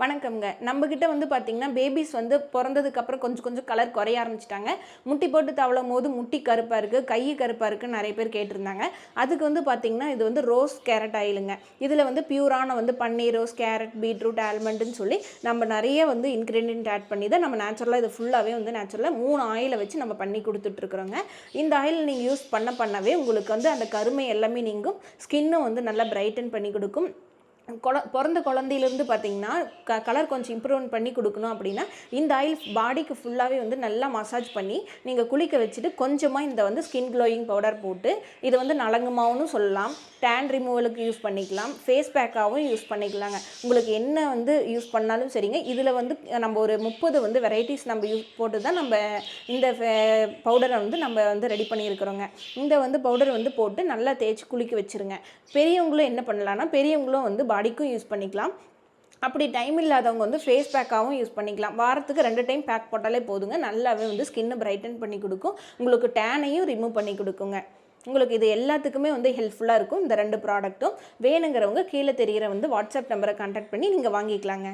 வணக்கம்ங்க. நம்மகிட்ட வந்து பார்த்தீங்கன்னா, பேபீஸ் வந்து பொறந்ததுக்கப்புறம் கொஞ்சம் கொஞ்சம் கலர் குறைய ஆரம்பிச்சுட்டாங்க. முட்டி போட்டு தவழும்போது முட்டி கருப்பா இருக்கு, கை கருப்பா இருக்குன்னு நெறைய பேர் கேட்டிருந்தாங்க. அதுக்கு வந்து பார்த்தீங்கன்னா, இது வந்து ரோஸ் கேரட் ஆயிலுங்க. இதில வந்து பியூரான வந்து பன்னீர் ரோஸ், கேரட், பீட்ரூட், ஆல்மண்டுன்னு சொல்லி நம்ம நெறைய வந்து இன்கிரீடியன்ட் ஆட் பண்ணி தான் நம்ம நேச்சுரலா இது ஃபுல்லாவே வந்து நேச்சுரலா 3 ஆயில வச்சு நம்ம பண்ணி குடுத்துட்ருக்குறோங்க. இந்த ஆயில் நீங்க யூஸ் பண்ணவே உங்களுக்கு வந்து அந்த கருமை எல்லாமே நீங்கும். ஸ்கின்னும் வந்து நல்லா பிரைட்டன் பண்ணி குடுக்கும். பிறந்த குழந்தையிலேருந்து பார்த்தீங்கன்னா கலர் கொஞ்சம் இம்ப்ரூவ்மெண்ட் பண்ணி கொடுக்கணும் அப்படின்னா இந்த ஆயில் பாடிக்கு ஃபுல்லாகவே வந்து நல்லா மசாஜ் பண்ணி நீங்கள் குளிக்க வச்சுட்டு கொஞ்சமாக இந்த வந்து ஸ்கின் க்ளோயிங் பவுடர் போட்டு இதை வந்து நலங்குமாவும் சொல்லலாம், டேன் ரிமூவலுக்கு யூஸ் பண்ணிக்கலாம், ஃபேஸ் பேக்காகவும் யூஸ் பண்ணிக்கலாங்க. உங்களுக்கு என்ன வந்து யூஸ் பண்ணாலும் சரிங்க. இதில் வந்து நம்ம ஒரு 30 வந்து வெரைட்டிஸ் நம்ம யூஸ் போட்டு தான் நம்ம இந்த பவுடரை வந்து நம்ம வந்து ரெடி பண்ணியிருக்கிறோங்க. இந்த வந்து பவுடர் வந்து போட்டு நல்லா தேய்ச்சி குளிக்க வச்சுருங்க. பெரியவங்களும் என்ன பண்ணலான்னா பெரியவங்களும் வந்து பாடிக்கும் யூஸ் பண்ணிக்கலாம். அப்படி டைம் இல்லாதவங்க வந்து ஃபேஸ் பேக்காகவும் யூஸ் பண்ணிக்கலாம். வாரத்துக்கு 2 டைம் பேக் போட்டாலே போதுங்க. நல்லாவே வந்து ஸ்கின்னை பிரைட்டன் பண்ணி கொடுக்கும். உங்களுக்கு டேனையும் ரிமூவ் பண்ணி கொடுக்குங்க. உங்களுக்கு இது எல்லாத்துக்குமே வந்து ஹெல்ப்ஃபுல்லாக இருக்கும் இந்த 2 ப்ராடக்ட்டும். வேணுங்கிறவங்க கீழே தெரிகிற வந்து வாட்ஸ்அப் நம்பரை கான்டாக்ட் பண்ணி நீங்கள் வாங்கிக்கலாங்க.